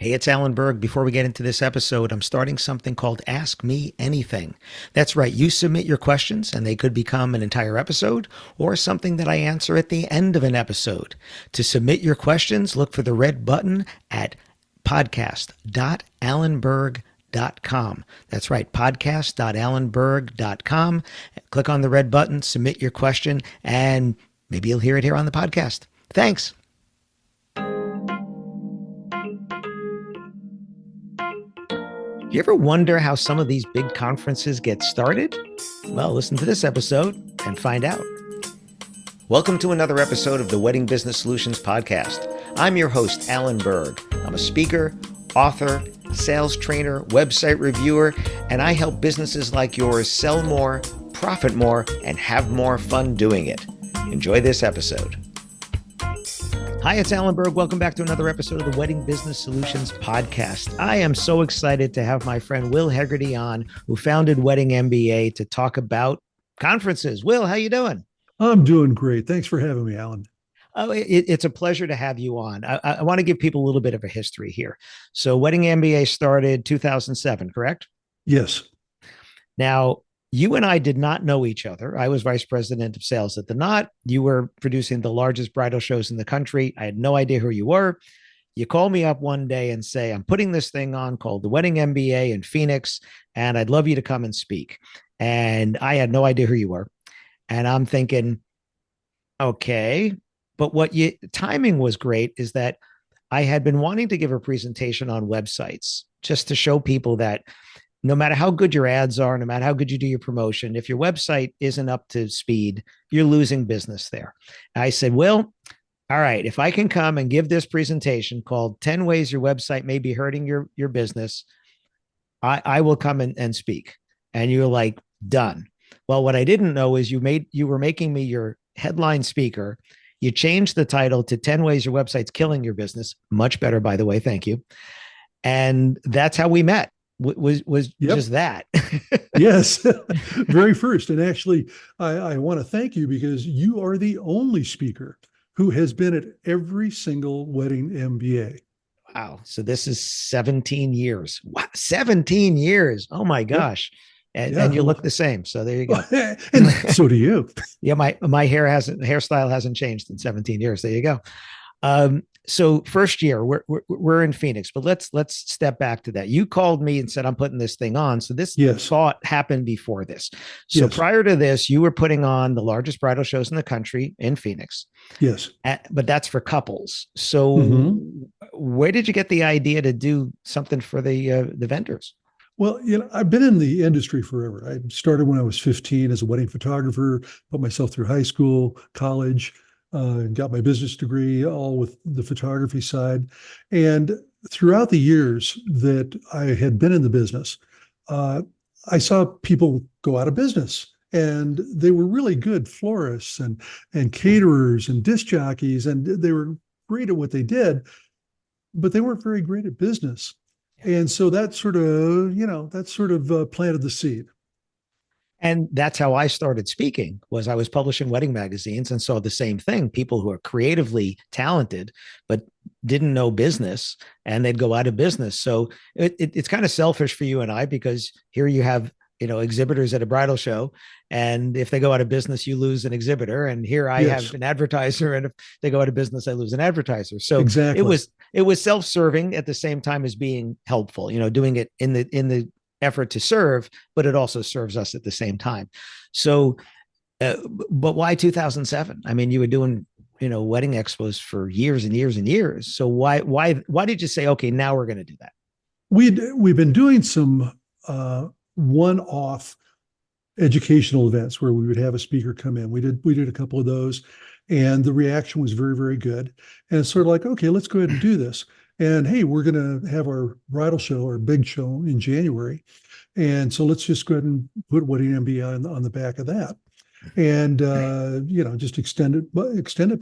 Hey, it's Alan Berg. Before we get into this episode, I'm starting something called Ask Me Anything. That's right. You submit your questions and they could become an entire episode or something that I answer at the end of an episode. To submit your questions, look for the red button at podcast.alanberg.com. That's right, podcast.alanberg.com. Click on the red button, submit your question, and maybe you'll hear it here on the podcast. Thanks. You ever wonder how some of these big conferences get started? Well, listen to this episode and find out. Welcome to another episode of the Wedding Business Solutions Podcast. I'm your host, Alan Berg. I'm a speaker, author, sales trainer, website reviewer, and I help businesses like yours sell more, profit more, and have more fun doing it. Enjoy this episode. Hi, it's Alan Berg. Welcome back to another episode of the Wedding Business Solutions Podcast. I am so excited to have my friend Will Hegarty on, who founded Wedding MBA, to talk about conferences. Will, how you doing? I'm doing great. Thanks for having me, Alan. Oh, it's a pleasure to have you on. I want to give people a little bit of a history here. So Wedding MBA started 2007, correct? Yes. Now, you and I did not know each other. I was vice president of sales at the Knot. You were producing the largest bridal shows in the country. I had no idea who you were. You call me up one day and say, I'm putting this thing on called the Wedding MBA in Phoenix, and I'd love you to come and speak. And I had no idea who you were. And I'm thinking, okay. But timing was great is that I had been wanting to give a presentation on websites just to show people that no matter how good your ads are, no matter how good you do your promotion, if your website isn't up to speed, you're losing business there. I said, well, all right, if I can come and give this presentation called 10 Ways Your Website May Be Hurting Your Business, I will come and speak. And you're like, done. Well, what I didn't know is you were making me your headline speaker. You changed the title to 10 Ways Your Website's Killing Your Business. Much better, by the way. Thank you. And that's how we met. Was Yep. just that. Yes. Very first. And actually, I want to thank you because you are the only speaker who has been at every single Wedding MBA. Wow. So this is 17 years. Wow, 17 years. Oh my gosh. Yep. And you look the same. So there you go. And so do you. Yeah, my hairstyle hasn't changed in 17 years. There you go. So first year we're in Phoenix, but let's step back to that. You called me and said, I'm putting this thing on. So this thought happened before this. So prior to this, you were putting on the largest bridal shows in the country in Phoenix. Yes. But that's for couples. So where did you get the idea to do something for the vendors? Well, I've been in the industry forever. I started when I was 15 as a wedding photographer, put myself through high school, college, got my business degree, all with the photography side. And throughout the years that I had been in the business, I saw people go out of business. And they were really good florists and caterers and disc jockeys, and they were great at what they did, but they weren't very great at business. And so that sort of planted the seed. And that's how I started speaking, was I was publishing wedding magazines and saw the same thing. People who are creatively talented, but didn't know business, and they'd go out of business. So it's kind of selfish for you and I, because here you have, exhibitors at a bridal show. And if they go out of business, you lose an exhibitor. And here I have an advertiser. And if they go out of business, I lose an advertiser. So exactly. It was self-serving at the same time as being helpful, doing it in the effort to serve, but it also serves us at the same time. So, but why 2007? I mean, you were doing, wedding expos for years and years and years. So why did you say, okay, now we're going to do that? We've been doing some one-off educational events where we would have a speaker come in. We did a couple of those, and the reaction was very, very good. And it's sort of like, okay, let's go ahead and do this. And hey, we're going to have our bridal show, our big show in January. And so let's just go ahead and put Wedding MBA on the back of that. And, just extend it by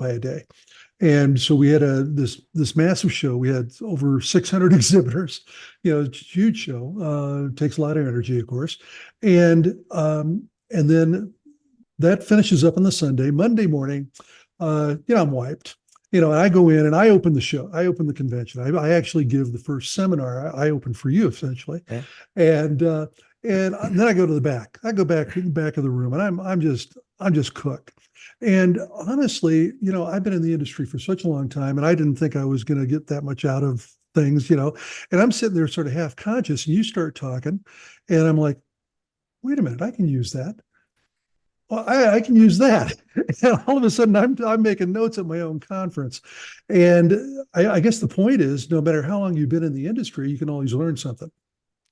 a day. And so we had this massive show. We had over 600 exhibitors, it's a huge show, takes a lot of energy, of course. And then that finishes up on the Sunday. Monday morning, I'm wiped. And I go in and I open the show. I open the convention. I actually give the first seminar. I open for you essentially, Yeah. and and then I go to the back. I go back to the back of the room, and I'm just cooked. And honestly, I've been in the industry for such a long time, and I didn't think I was going to get that much out of things. And I'm sitting there sort of half conscious, and you start talking, and I'm like, wait a minute, I can use that. Well, I can use that. And all of a sudden, I'm making notes at my own conference. And I guess the point is, no matter how long you've been in the industry, you can always learn something.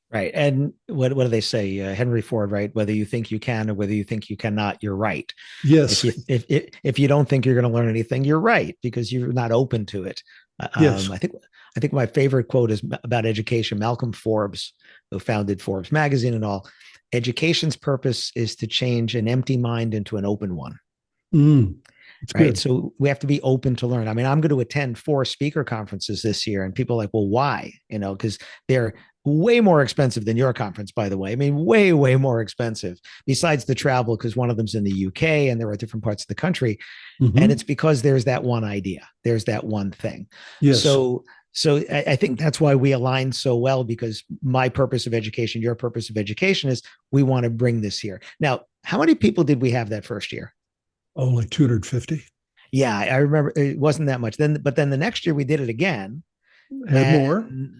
Right. And what do they say? Henry Ford, right? Whether you think you can or whether you think you cannot, you're right. Yes. If you don't think you're going to learn anything, you're right because you're not open to it. Yes. I think my favorite quote is about education. Malcolm Forbes, who founded Forbes magazine and all, education's purpose is to change an empty mind into an open one. It's Right. good. So we have to be open to learn. I mean, I'm going to attend 4 speaker conferences this year, and people are like, well, why? Because they're way more expensive than your conference, by the way. I mean, way, way more expensive, besides the travel, because one of them's in the UK and there are different parts of the country. And it's because there's that one idea, there's that one thing. Yes. So I think that's why we align so well, because my purpose of education, your purpose of education is we want to bring this here. Now, how many people did we have that first year? Oh, like 250. Yeah, I remember it wasn't that much. But then the next year we did it again. Had more. And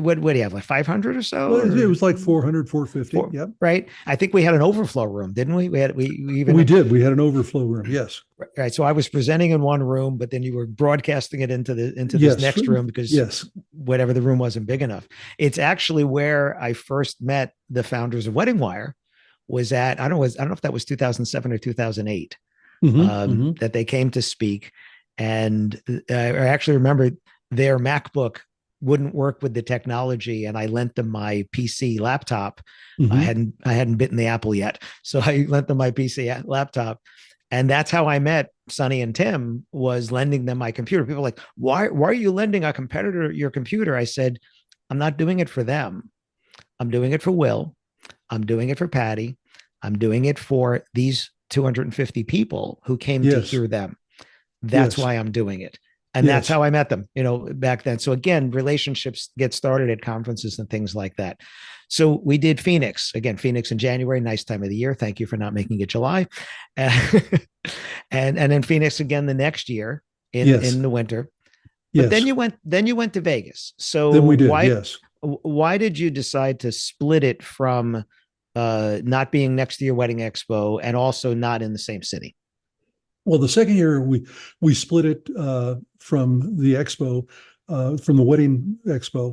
what do you have, like 500 or so? Well, it Or was like 400, 450. Yep. right? I think we had an overflow room, didn't we? We even We did. We had an overflow room. Yes. right. So I was presenting in one room, but then you were broadcasting it into this Yes. next room because Yes. whatever the room wasn't big enough. It's actually where I first met the founders of Wedding Wire. Was at I don't know if that was 2007 or 2008. That they came to speak. And I actually remember their MacBook wouldn't work with the technology, and I lent them my PC laptop. I hadn't bitten the apple yet, so I lent them my PC laptop, and that's how I met Sonny and Tim. Was lending them my computer. People were like, why are you lending a competitor your computer? I said, I'm not doing it for them. I'm doing it for Will. I'm doing it for Patti. I'm doing it for these 250 people who came to hear them. That's why I'm doing it. And that's how I met them, back then. So again, relationships get started at conferences and things like that. So we did Phoenix in January, nice time of the year. Thank you for not making it July. and then Phoenix again the next year in the winter. But then you went to Vegas. So then we did. Why did you decide to split it from not being next to your wedding expo and also not in the same city? Well, the second year we split it from the expo, from the wedding expo,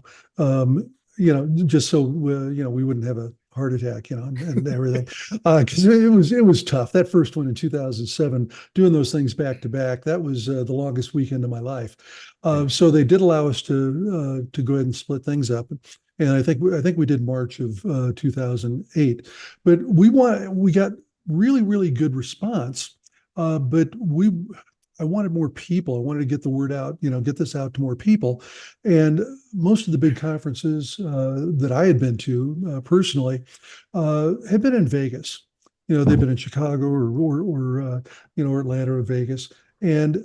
just so we wouldn't have a heart attack, and everything, because it was tough. That first one in 2007, doing those things back to back, that was the longest weekend of my life. So they did allow us to go ahead and split things up. And I think we did March of 2008, but we got really, really good response. But I wanted more people. I wanted to get the word out, get this out to more people. And most of the big conferences that I had been to personally had been in Vegas. They've been in Chicago or Atlanta or Vegas, and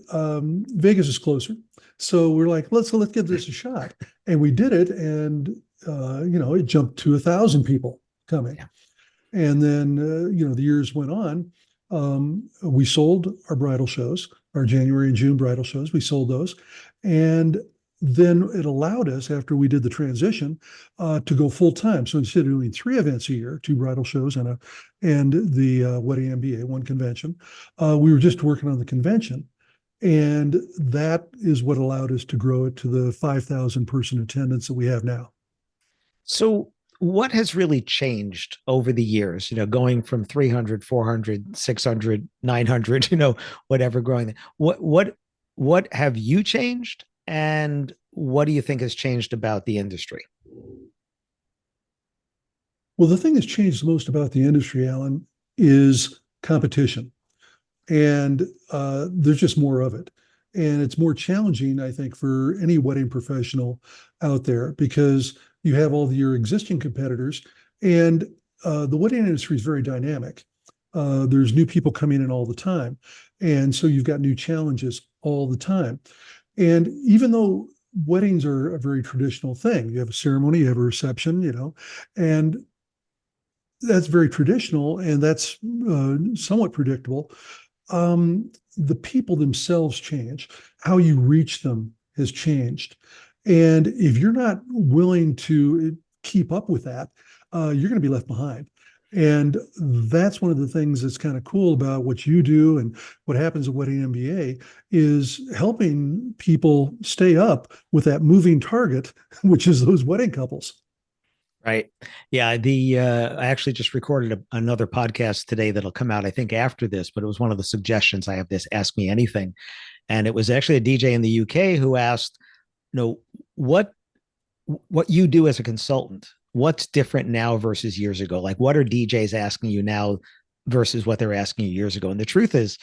Vegas is closer. So we're like, let's give this a shot, and we did it, and it jumped to 1,000 people coming, and then the years went on. We sold our bridal shows, our January and June bridal shows. We sold those, and then it allowed us, after we did the transition, to go full time. So instead of doing 3 events a year, 2 bridal shows and the Wedding MBA, 1 convention, we were just working on the convention. And that is what allowed us to grow it to the 5,000 person attendance that we have now. So what has really changed over the years, going from 300, 400, 600, 900, whatever, growing? What have you changed? And what do you think has changed about the industry? Well, the thing that's changed the most about the industry, Alan, is competition. And there's just more of it. And it's more challenging, I think, for any wedding professional out there, because you have all your existing competitors, and the wedding industry is very dynamic. There's new people coming in all the time. And so you've got new challenges all the time. And even though weddings are a very traditional thing, you have a ceremony, you have a reception, and that's very traditional and that's somewhat predictable. The people themselves change. How you reach them has changed. And if you're not willing to keep up with that, you're going to be left behind. And that's one of the things that's kind of cool about what you do and what happens at Wedding MBA is helping people stay up with that moving target, which is those wedding couples. Right. Yeah. I actually just recorded another podcast today that'll come out, I think, after this, but it was one of the suggestions. I have this Ask Me Anything. And it was actually a DJ in the UK who asked, you know, what what you do as a consultant, what's different now versus years ago? Like, what are DJs asking you now versus what they're asking you years ago? And the truth is,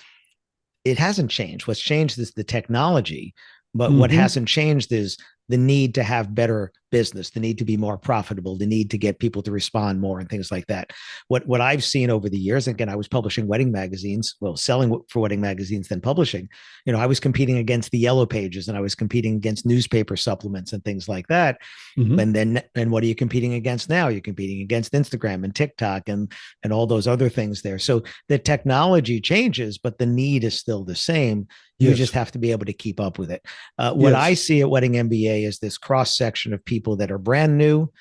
it hasn't changed. What's changed is the technology, but what Mm-hmm. hasn't changed is the need to have better business, the need to be more profitable, the need to get people to respond more and things like that. What I've seen over the years, again, I was publishing wedding magazines, well, selling for wedding magazines, then publishing. I was competing against the yellow pages and I was competing against newspaper supplements and things like that. Mm-hmm. And what are you competing against now? You're competing against Instagram and TikTok and all those other things there. So the technology changes, but the need is still the same. You Yes. just have to be able to keep up with it. What I Yes. see at Wedding MBA is this cross section of people that are brand new,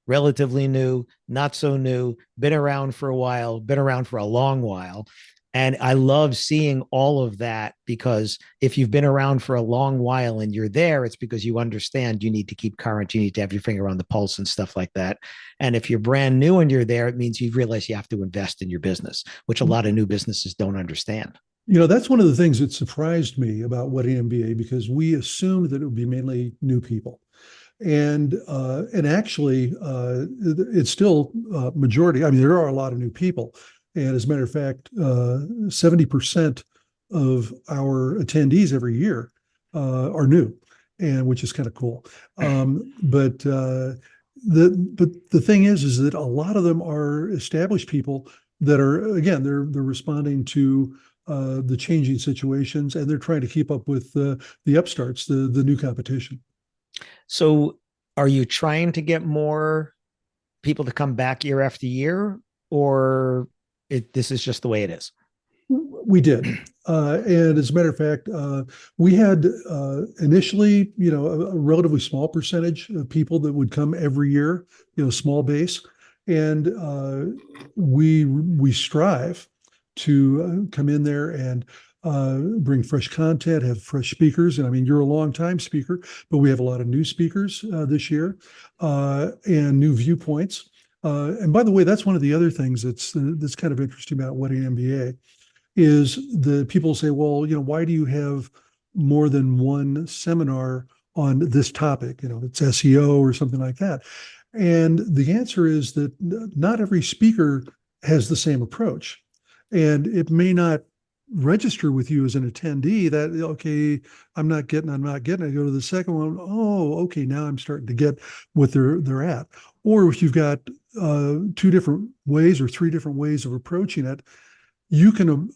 relatively new, not so new, been around for a while, been around for a long while. And I love seeing all of that because if you've been around for a long while and you're there, it's because you understand you need to keep current, you need to have your finger on the pulse and stuff like that. And if you're brand new and you're there, it means you realize you have to invest in your business, which a lot of new businesses don't understand. That's one of the things that surprised me about Wedding MBA because we assumed that it would be mainly new people. And actually, it's still majority. I mean, there are a lot of new people. And as a matter of fact, 70% of our attendees every year are new, and which is kind of cool. But the thing is that a lot of them are established people that are again they're responding to the changing situations and they're trying to keep up with the upstarts, the new competition. So are you trying to get more people to come back year after year, or this is just the way it is? We did. And as a matter of fact, we had initially, a relatively small percentage of people that would come every year, small base. And we strive to come in there and bring fresh content, have fresh speakers. And I mean, you're a long time speaker, but we have a lot of new speakers this year and new viewpoints. And by the way, that's one of the other things that's kind of interesting about Wedding MBA is the people say, well, why do you have more than one seminar on this topic? It's SEO or something like that. And the answer is that not every speaker has the same approach. And it may not register with you as an attendee that, okay, I'm not getting. I go to the second one. Oh, okay, now I'm starting to get what they're at. Or if you've got two different ways or three different ways of approaching it, you can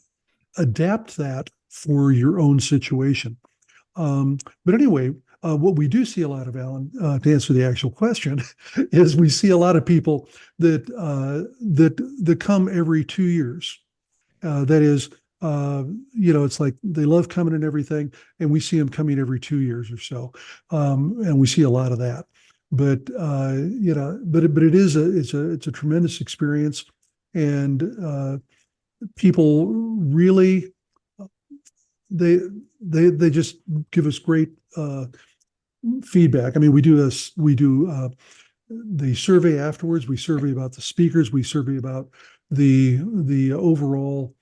adapt that for your own situation. But anyway, what we do see a lot of, Alan, to answer the actual question, is we see a lot of people that come every 2 years. That is, it's like they love coming and everything, and we see them coming every 2 years or so, and we see a lot of that. But but it's a tremendous experience, and people really they they just give us great feedback. I mean, we do the survey afterwards. We survey about the speakers. We survey about the overall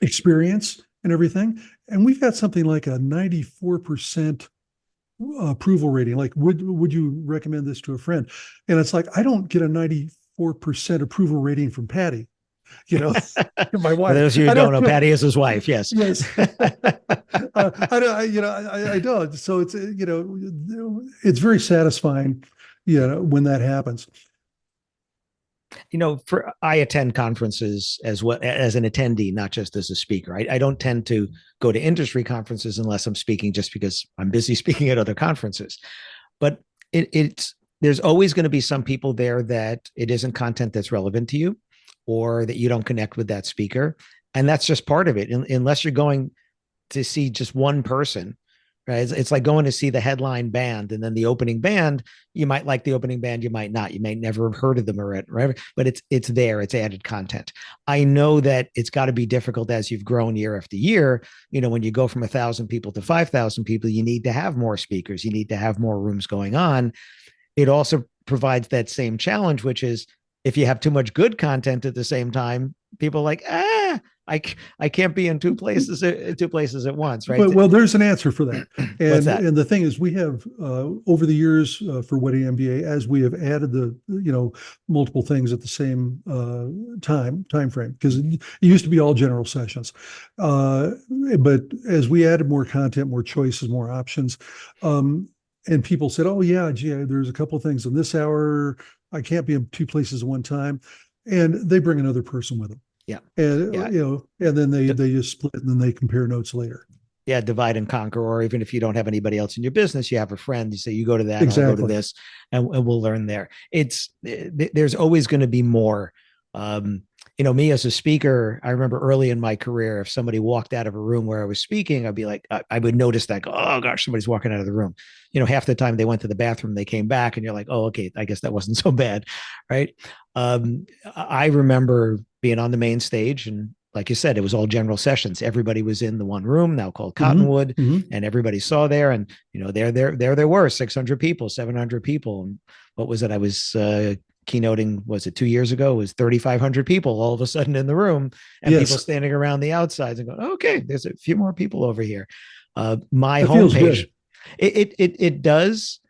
experience and everything. And we've got something like a 94% approval rating. Like, would you recommend this to a friend? And it's like, I don't get a 94% approval rating from Patti. My For wife. those of you I who don't don't. know, Patti is his wife. Yes. Yes. I don't. I don't. So it's it's very satisfying, when that happens. I attend conferences as well as an attendee, not just as a speaker. I don't tend to go to industry conferences unless I'm speaking, just because I'm busy speaking at other conferences. But it's there's always going to be some people there that it isn't content that's relevant to you, or that you don't connect with that speaker, and that's just part of it. Unless you're going to see just one person, right? It's like going to see the headline band, and then the opening band. You might like the opening band, you might not. You may never have heard of them or whatever, but it's there. It's added content. I know that it's got to be difficult as you've grown year after year. When you go from 1,000 people to 5,000 people, you need to have more speakers. You need to have more rooms going on. It also provides that same challenge, which is if you have too much good content at the same time, people are like, I can't be in two places at once, right? Well, there's an answer for that. What's that? And the thing is, we have over the years for Wedding MBA, as we have added the multiple things at the same time frame, because it used to be all general sessions, but as we added more content, more choices, more options, and people said, "Oh yeah, gee, there's a couple of things in this hour. I can't be in two places at one time," and they bring another person with them. Yeah. And Yeah. And then they just split, and then they compare notes later. Yeah, divide and conquer. Or even if you don't have anybody else in your business, you have a friend. You say, you go to that, exactly. I'll go to this, and we'll learn there. There's always going to be more. Me as a speaker, I remember early in my career, if somebody walked out of a room where I was speaking, I'd be like, I would notice that, oh gosh, somebody's walking out of the room. Half the time they went to the bathroom, they came back, and you're like, oh, okay, I guess that wasn't so bad, right? I remember being on the main stage, and like you said, it was all general sessions. Everybody was in the one room, now called Cottonwood, and everybody saw there. And there were 600 people, 700 people. And what was it? I was keynoting, was it 2 years ago? It was 3,500 people all of a sudden in the room, and people standing around the outsides and going, okay, there's a few more people over here. My homepage, it does.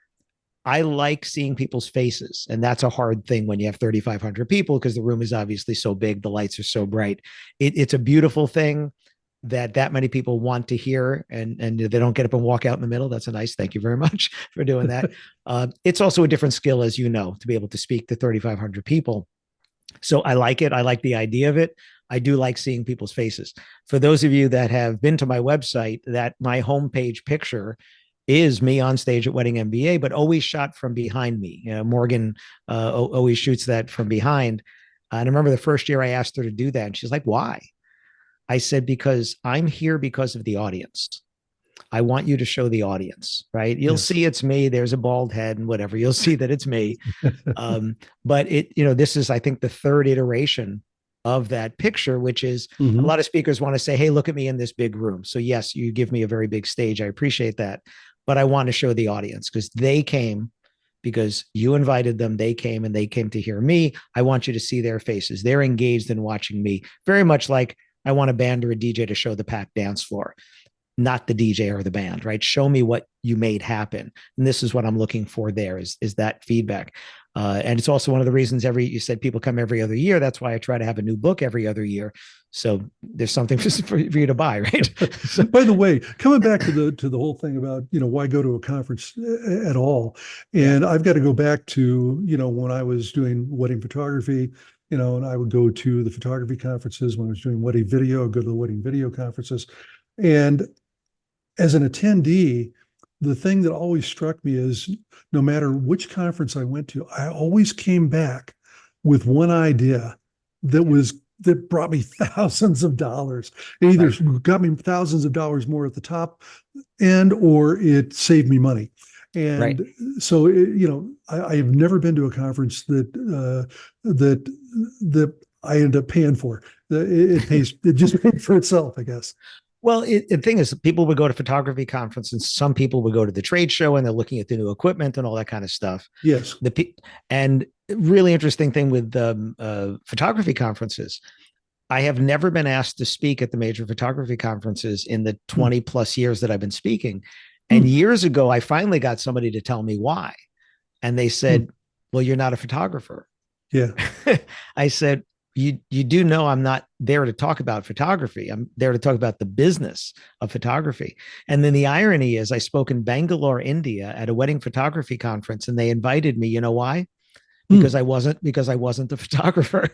I like seeing people's faces, and that's a hard thing when you have 3,500 people, because the room is obviously so big, the lights are so bright. It's a beautiful thing that many people want to hear, and they don't get up and walk out in the middle. That's a nice, thank you very much for doing that. It's also a different skill, as you know, to be able to speak to 3,500 people. So I like it. I like the idea of it. I do like seeing people's faces. For those of you that have been to my website, that my homepage picture is me on stage at Wedding MBA, but always shot from behind me. Morgan always shoots that from behind. And I remember the first year I asked her to do that, and she's like, why? I said, because I'm here because of the audience. I want you to show the audience, right? You'll see it's me. There's a bald head and whatever. You'll see that it's me. But this is, I think, the third iteration of that picture, which is a lot of speakers want to say, hey, look at me in this big room. So yes, you give me a very big stage. I appreciate that. But I want to show the audience, because they came because you invited them. They came, and they came to hear me. I want you to see their faces. They're engaged in watching me, very much like I want a band or a DJ to show the packed dance floor, not the DJ or the band, right? Show me what you made happen. And this is what I'm looking for there, is that feedback. And it's also one of the reasons you said people come every other year. That's why I try to have a new book every other year. So there's something for you to buy, right? So, by the way, coming back to the whole thing about, why go to a conference at all. And I've got to go back to, when I was doing wedding photography, and I would go to the photography conferences. When I was doing wedding video, I'd go to the wedding video conferences. And as an attendee, the thing that always struck me is, no matter which conference I went to, I always came back with one idea that brought me thousands of dollars. It either got me thousands of dollars more at the top end, or it saved me money. And so, I have never been to a conference that I end up paying for. It just paid for itself, I guess. Well, the thing is, people would go to photography conference, and some people would go to the trade show, and they're looking at the new equipment and all that kind of stuff. Yes. And really interesting thing with photography conferences, I have never been asked to speak at the major photography conferences in the 20 plus years that I've been speaking. And years ago, I finally got somebody to tell me why. And they said, well, you're not a photographer. Yeah. I said, you do know I'm not there to talk about photography. I'm there to talk about the business of photography. And then the irony is, I spoke in Bangalore, India at a wedding photography conference, and they invited me. You know why? because I wasn't the photographer.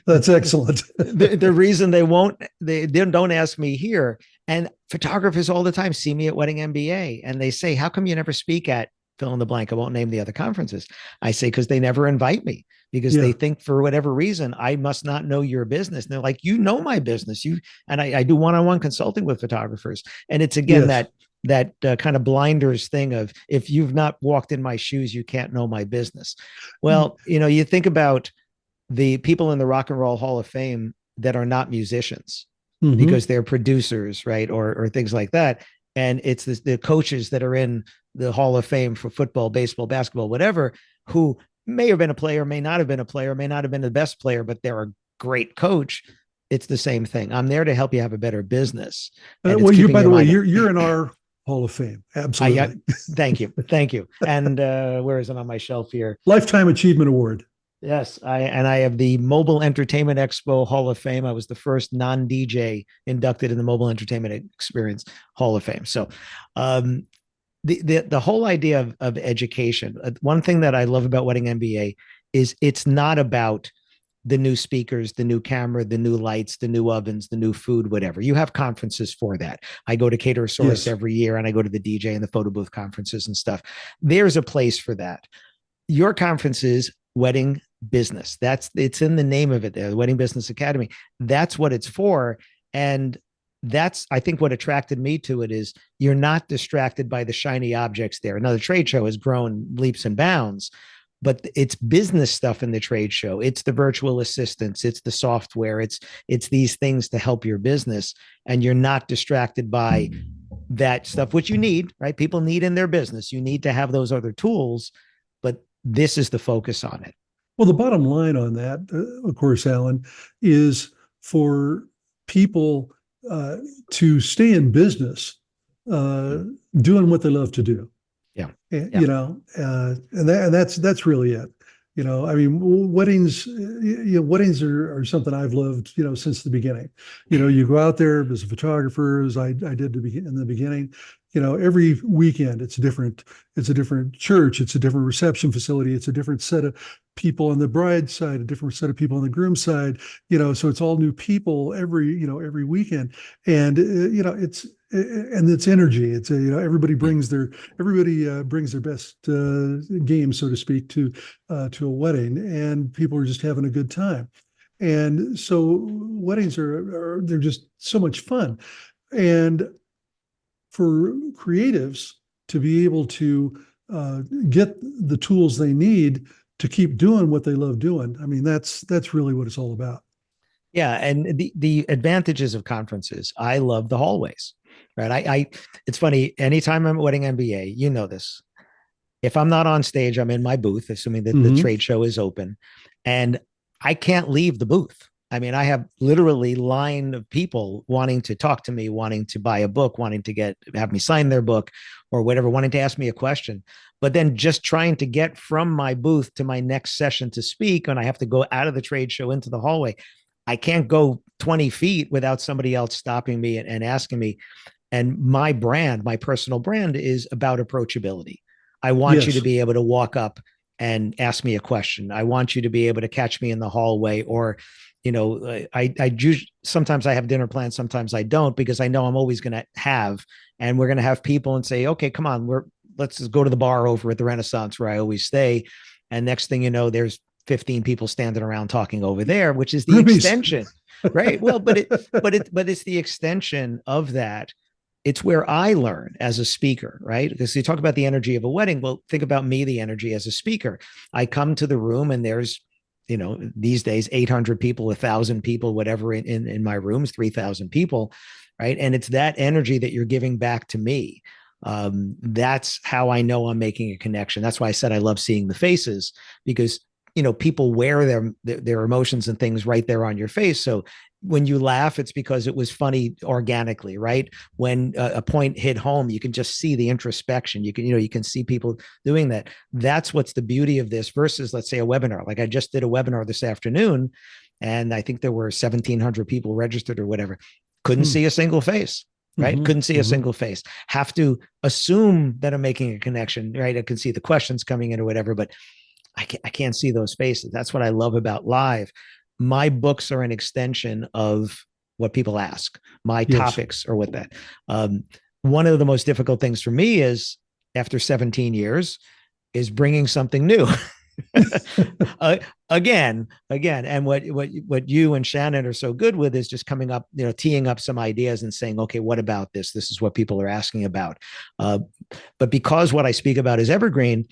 That's excellent. The reason they don't ask me here, and photographers all the time see me at Wedding MBA and they say, how come you never speak at fill in the blank? I won't name the other conferences. I say, because they never invite me, because they think for whatever reason, I must not know your business. And they're like, you know my business. And I do one-on-one consulting with photographers. And it's again, that kind of blinders thing of, if you've not walked in my shoes, you can't know my business. Well, you think about the people in the Rock and Roll Hall of Fame that are not musicians because they're producers, right? Or things like that. And it's the coaches that are in the Hall of Fame for football, baseball, basketball, whatever, who may have been a player, may not have been a player, may not have been the best player, but they're a great coach. It's the same thing. I'm there to help you have a better business. Well, by the way, you're in our Hall of Fame. Absolutely. Thank you. And where is it on my shelf here? Lifetime Achievement Award. Yes, I have the Mobile Entertainment Expo Hall of Fame. I was the first non-DJ inducted in the Mobile Entertainment Experience Hall of Fame. So, the whole idea of education. One thing that I love about Wedding MBA is it's not about the new speakers, the new camera, the new lights, the new ovens, the new food, whatever. You have conferences for that. I go to Caterosaurus every year, and I go to the DJ and the photo booth conferences and stuff. There's a place for that. Your conference is wedding business. It's in the name of it there, the Wedding Business Academy. That's what it's for. And that's, I think, what attracted me to it is you're not distracted by the shiny objects there. Now, the trade show has grown leaps and bounds, but it's business stuff in the trade show. It's the virtual assistants, it's the software, it's these things to help your business. And you're not distracted by that stuff, which you need, right? People need in their business. You need to have those other tools, but this is the focus on it. Well, the bottom line on that, of course, Alan, is for people to stay in business, doing what they love to do. Yeah. And that's really it. I mean, weddings, weddings are something I've loved, since the beginning. You go out there as a photographer, as I did in the beginning. Every weekend it's different. It's a different church. It's a different reception facility. It's a different set of people on the bride side, a different set of people on the groom side. So it's all new people every weekend, and it's energy. It's everybody brings their best game, so to speak, to a wedding, and people are just having a good time. And so weddings they're just so much fun, and for creatives to be able to get the tools they need to keep doing what they love doing. I mean, that's really what it's all about. Yeah, and the advantages of conferences. I love the hallways, right? It's funny. Anytime I'm at Wedding MBA, you know this. If I'm not on stage, I'm in my booth, assuming that the trade show is open, and I can't leave the booth. I mean, I have literally line of people wanting to talk to me, wanting to buy a book, wanting to have me sign their book or whatever, wanting to ask me a question, but then just trying to get from my booth to my next session to speak. And I have to go out of the trade show into the hallway. I can't go 20 feet without somebody else stopping me and asking me. And my personal brand is about approachability. I want you to be able to walk up and ask me a question. I want you to be able to catch me in the hallway, or sometimes I have dinner plans, sometimes I don't, because I know I'm always going to and we're going to have people and say, okay, come on, let's just go to the bar over at the Renaissance where I always stay. And next thing you know, there's 15 people standing around talking over there, which is the extension, right? Well, but it's the extension of that. It's where I learn as a speaker, right? Because you talk about the energy of a wedding. Well, think about me, the energy as a speaker. I come to the room and there's, these days, 800 people, 1,000 people, whatever in my rooms, 3,000 people, right? And it's that energy that you're giving back to me. That's how I know I'm making a connection. That's why I said I love seeing the faces, because, people wear their emotions and things right there on your face. So when you laugh, it's because it was funny organically, right? When a point hit home, you can just see the introspection. You can see people doing that. That's what's the beauty of this versus, let's say, a webinar. Like I just did a webinar this afternoon, and I think there were 1,700 people registered or whatever. Couldn't see a single face, right? Couldn't see a single face. Have to assume that I'm making a connection, right? I can see the questions coming in or whatever, but I can't see those faces. That's what I love about live. My books are an extension of what people ask. My Yes. topics are what that. Um, One of the most difficult things for me is after 17 years is bringing something new. Again, and what you and Shannon are so good with is just coming up, teeing up some ideas and saying, okay, what about this? This is what people are asking about. Uh, but because what I speak about is evergreen,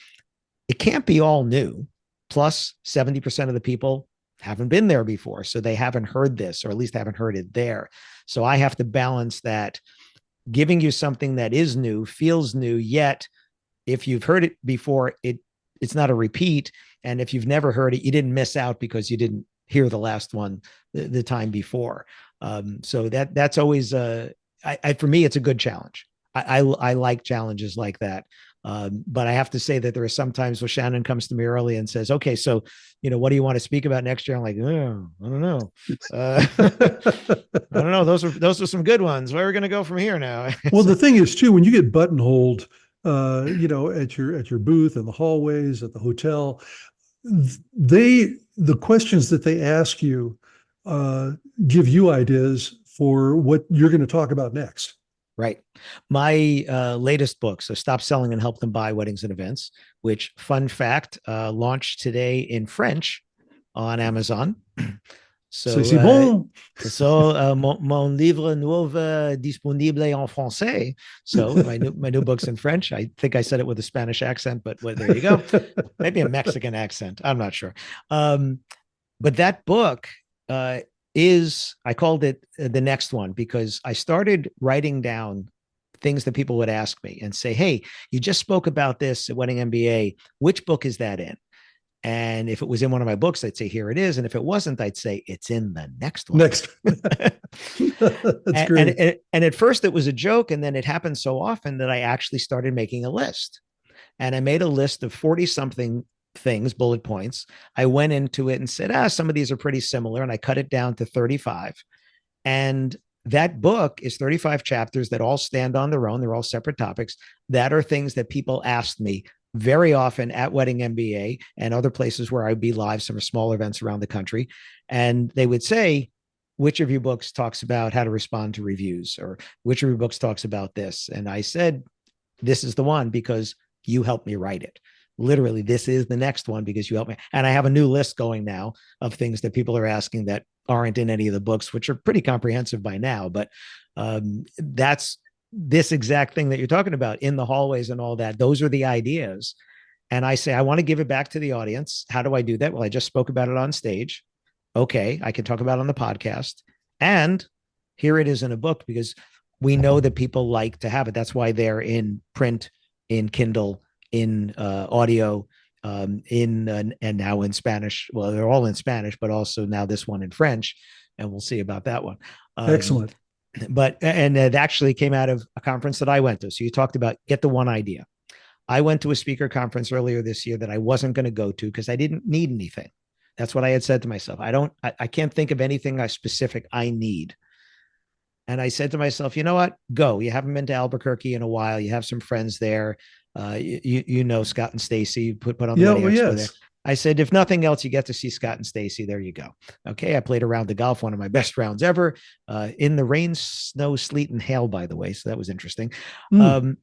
it can't be all new. Plus, 70% of the people haven't been there before, so they haven't heard this, or at least haven't heard it there. So I have to balance that, giving you something that is new, feels new, yet if you've heard it before, it's not a repeat. And if you've never heard it, you didn't miss out because you didn't hear the last one the time before. So that's always for me, it's a good challenge. I like challenges like that. But I have to say that there are some times where Shannon comes to me early and says, okay, so, what do you want to speak about next year? I'm like, oh, I don't know. I don't know. Those are some good ones. Where are we going to go from here now? Well, the thing is too, when you get buttonholed, at your booth in the hallways at the hotel, the questions that they ask you give you ideas for what you're going to talk about next. Right. My latest book, so Stop Selling and Help Them Buy Weddings and Events, which, fun fact, launched today in French on Amazon. So, C'est bon. mon livre nouveau disponible en français. So my new book's in French. I think I said it with a Spanish accent, but there you go. Maybe a Mexican accent. I'm not sure. But that book I called it the next one because I started writing down things that people would ask me and say, hey, you just spoke about this at Wedding MBA. Which book is that in? And if it was in one of my books, I'd say, here it is. And if it wasn't, I'd say, it's in the next one. Next. That's great. And at first it was a joke. And then it happened so often that I actually started making a list. And I made a list of 40 something things, bullet points. I went into it and said, some of these are pretty similar. And I cut it down to 35. And that book is 35 chapters that all stand on their own. They're all separate topics that are things that people asked me very often at Wedding MBA and other places where I'd be live, some smaller events around the country. And they would say, which of your books talks about how to respond to reviews, or which of your books talks about this? And I said, this is the one because you helped me write it. Literally, this is the next one because you helped me. And I have a new list going now of things that people are asking that aren't in any of the books, which are pretty comprehensive by now. But that's this exact thing that you're talking about in the hallways and all that. Those are the ideas. And I say, I want to give it back to the audience. How do I do that? Well, I just spoke about it on stage. Okay, I can talk about it on the podcast. And here it is in a book because we know that people like to have it. That's why they're in print, in Kindle, in audio, and now in Spanish. Well, they're all in Spanish, but also now this one in French. And we'll see about that one. Excellent. And it actually came out of a conference that I went to. So you talked about get the one idea. I went to a speaker conference earlier this year that I wasn't going to go to because I didn't need anything. That's what I had said to myself. I can't think of anything specific I need. And I said to myself, you know what? Go. You haven't been to Albuquerque in a while. You have some friends there. You know Scott and Stacy put on the Wedding Expo there. I said, if nothing else, you get to see Scott and Stacy. There you go. Okay. I played a round of golf, one of my best rounds ever, in the rain, snow, sleet, and hail, by the way. So that was interesting. And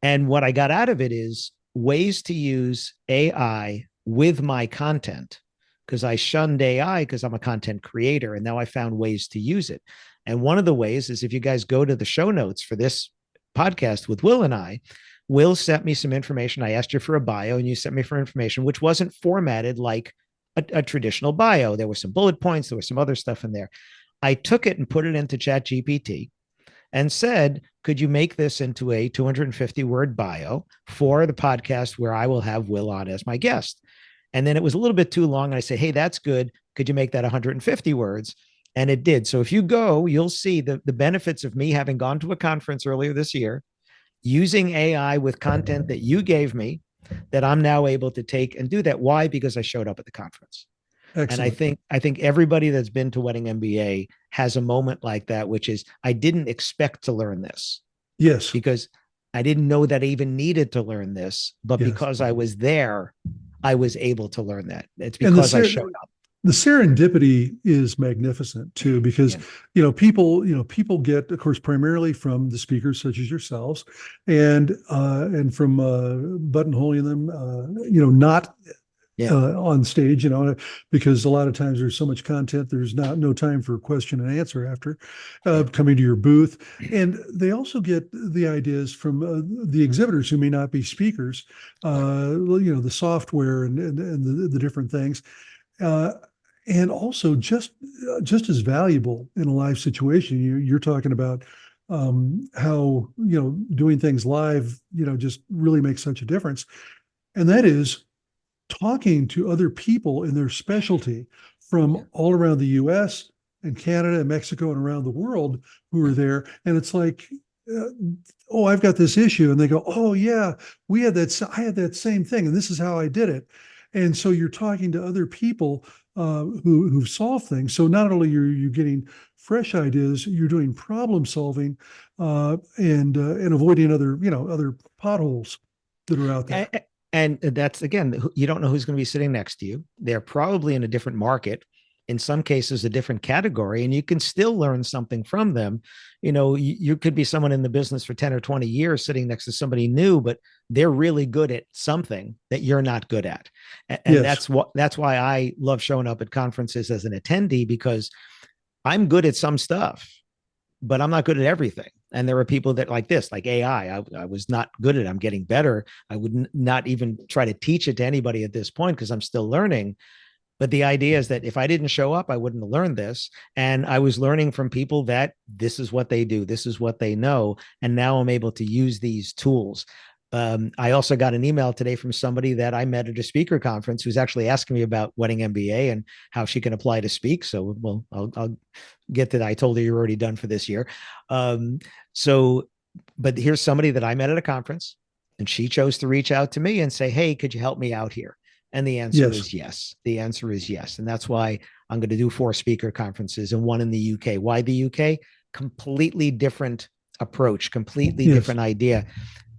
what I got out of it is ways to use AI with my content, because I shunned AI because I'm a content creator. And now I found ways to use it. And one of the ways is if you guys go to the show notes for this podcast with Will and I, Will sent me some information. I asked you for a bio and you sent me for information, which wasn't formatted like a traditional bio. There were some bullet points. There was some other stuff in there. I took it and put it into ChatGPT and said, could you make this into a 250 word bio for the podcast where I will have Will on as my guest? And then it was a little bit too long. I said, hey, that's good. Could you make that 150 words? And it did. So if you go, you'll see the benefits of me having gone to a conference earlier this year, using AI with content that you gave me that I'm now able to take and do that. Why? Because I showed up at the conference. Excellent. And I think everybody that's been to Wedding MBA has a moment like that, which is I didn't expect to learn this. Yes. Because I didn't know that I even needed to learn this, but because I was there, I was able to learn that. It's And because I showed up. the serendipity is magnificent too, because Yeah. people get, of course, primarily from the speakers such as yourselves, and from buttonholing them, not Yeah. on stage, because a lot of times there's so much content, there's no time for question and answer after Yeah. coming to your booth. And they also get the ideas from the exhibitors who may not be speakers, the software and the different things. Uh, and also just as valuable in a live situation. You're talking about how doing things live just really makes such a difference, and that is talking to other people in their specialty Yeah. from all around the US and Canada and Mexico and around the world who are there. And it's like, uh, oh, I've got this issue. And they go, oh, yeah, I had that same thing. And this is how I did it. And so you're talking to other people who've solved things. So not only are you getting fresh ideas, you're doing problem solving and avoiding other potholes that are out there. And that's, again, you don't know who's going to be sitting next to you. They're probably in a different market, in some cases, a different category, and you can still learn something from them. You could be someone in the business for 10 or 20 years sitting next to somebody new, but they're really good at something that you're not good at. And Yes. that's why I love showing up at conferences as an attendee, because I'm good at some stuff, but I'm not good at everything. And there are people that, like this, like AI, I was not good at it. I'm getting better. I would not even try to teach it to anybody at this point because I'm still learning. But the idea is that if I didn't show up, I wouldn't have learned this. And I was learning from people that this is what they do, this is what they know. And now I'm able to use these tools. I also got an email today from somebody that I met at a speaker conference who's actually asking me about Wedding MBA and how she can apply to speak. So, well, I'll get to that. I told her you're already done for this year. Um, so, but here's somebody that I met at a conference, and she chose to reach out to me and say, hey, could you help me out here? And the answer Yes. is yes. The answer is yes. And that's why I'm going to do 4 speaker conferences and 1 in the UK. Why the UK? Completely different approach, completely Yes. different idea.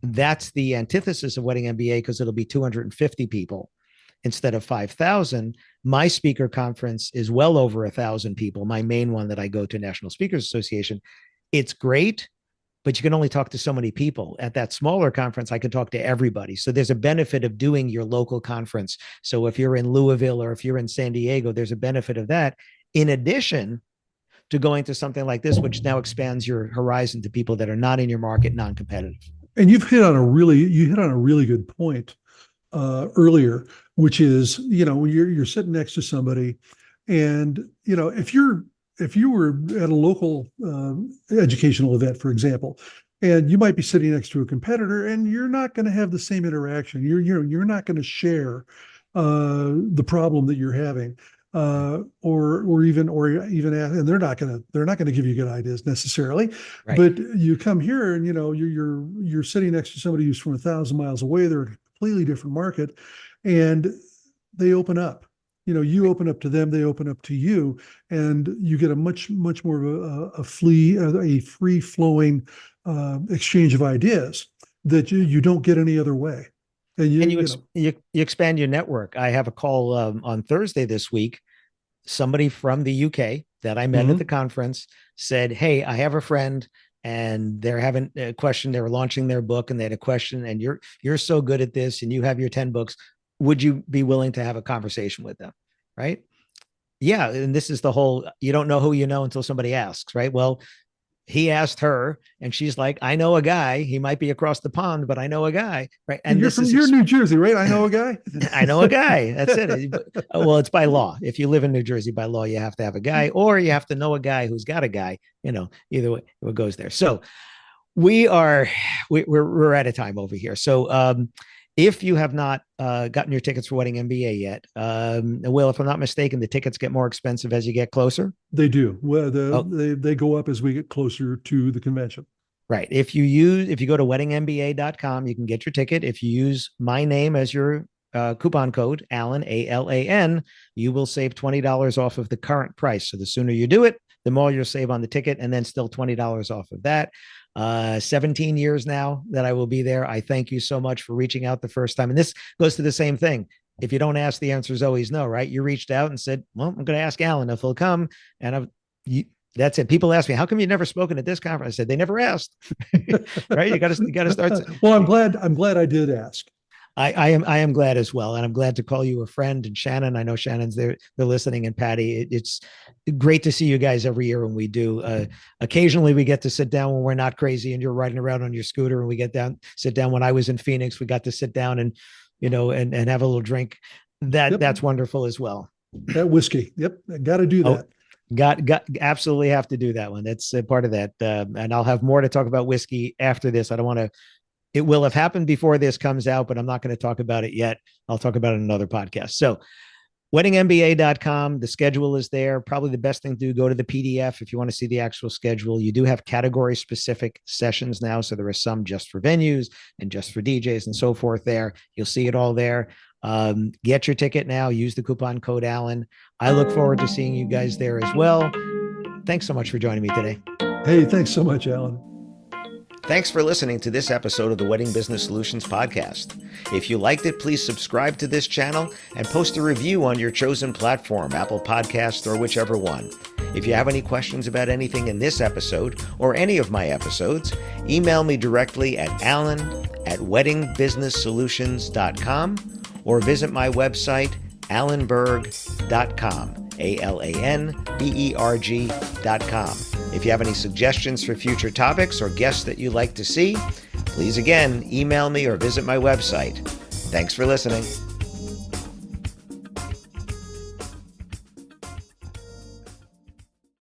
That's the antithesis of Wedding MBA, because it'll be 250 people instead of 5,000. My speaker conference is well over 1,000 people. My main one that I go to, National Speakers Association. It's great, but you can only talk to so many people. At that smaller conference, I could talk to everybody. So there's a benefit of doing your local conference. So if you're in Louisville or if you're in San Diego, there's a benefit of that. In addition to going to something like this, which now expands your horizon to people that are not in your market, non-competitive. And you hit on a really good point earlier, which is, when you're sitting next to somebody, and if you were at a local educational event, for example, and you might be sitting next to a competitor, and you're not going to have the same interaction. You're not going to share the problem that you're having, or even and they're not going to give you good ideas necessarily. Right. But you come here, and you're sitting next to somebody who's from 1,000 miles away. They're in a completely different market, and they open up. You open up to them, they open up to you, and you get a much more of a free flowing exchange of ideas that you don't get any other way. And you expand your network. I have a call on Thursday this week. Somebody from the UK that I met at the conference said, hey, I have a friend and they're having a question. They were launching their book and they had a question, and you're so good at this and you have your 10 books. Would you be willing to have a conversation with them? Right. Yeah. And this is the whole, you don't know who you know until somebody asks, right? Well, he asked her and she's like, I know a guy. He might be across the pond, but I know a guy. Right. And you're New Jersey, right? I know a guy. I know a guy. That's it. Well, it's by law. If you live in New Jersey, by law, you have to have a guy, or you have to know a guy who's got a guy, either way it goes there. So we're out of time over here. So, if you have not gotten your tickets for Wedding MBA yet, Will, if I'm not mistaken, the tickets get more expensive as you get closer. They do. Well, they go up as we get closer to the convention. Right. If you go to weddingmba.com, you can get your ticket. If you use my name as your coupon code, Alan, ALAN, you will save $20 off of the current price. So the sooner you do it, the more you'll save on the ticket, and then still $20 off of that. 17 years now that I will be there. I thank you so much for reaching out the first time. And this goes to the same thing. if you don't ask, the answer is always no, right? You reached out and said, well, I'm going to ask Alan if he'll come. And that's it. People ask me, how come you've never spoken at this conference? I said, they never asked, right? You got to start. Well, I'm glad I did ask. I am glad as well. And I'm glad to call you a friend. And Shannon, I know Shannon's there, they're listening, and Patti, it's great to see you guys every year when we do. Occasionally we get to sit down when we're not crazy and you're riding around on your scooter, and we sit down. When I was in Phoenix, we got to sit down and, and have a little drink. That's wonderful as well. That whiskey. Yep. Got to do that. Got absolutely have to do that one. That's a part of that. And I'll have more to talk about whiskey after this. I don't want to. It will have happened before this comes out, but I'm not going to talk about it yet. I'll talk about it in another podcast. So weddingmba.com, the schedule is there. Probably the best thing to do, go to the PDF if you want to see the actual schedule. You do have category specific sessions now. So there are some just for venues and just for DJs and so forth there. You'll see it all there. Get your ticket now. Use the coupon code Alan. I look forward to seeing you guys there as well. Thanks so much for joining me today. Hey, thanks so much, Alan. Thanks for listening to this episode of the Wedding Business Solutions podcast. If you liked it, please subscribe to this channel and post a review on your chosen platform, Apple Podcasts or whichever one. If you have any questions about anything in this episode or any of my episodes, email me directly at alan@weddingbusinesssolutions.com or visit my website, alanberg.com, alanberg.com. If you have any suggestions for future topics or guests that you'd like to see, please again, email me or visit my website. Thanks for listening.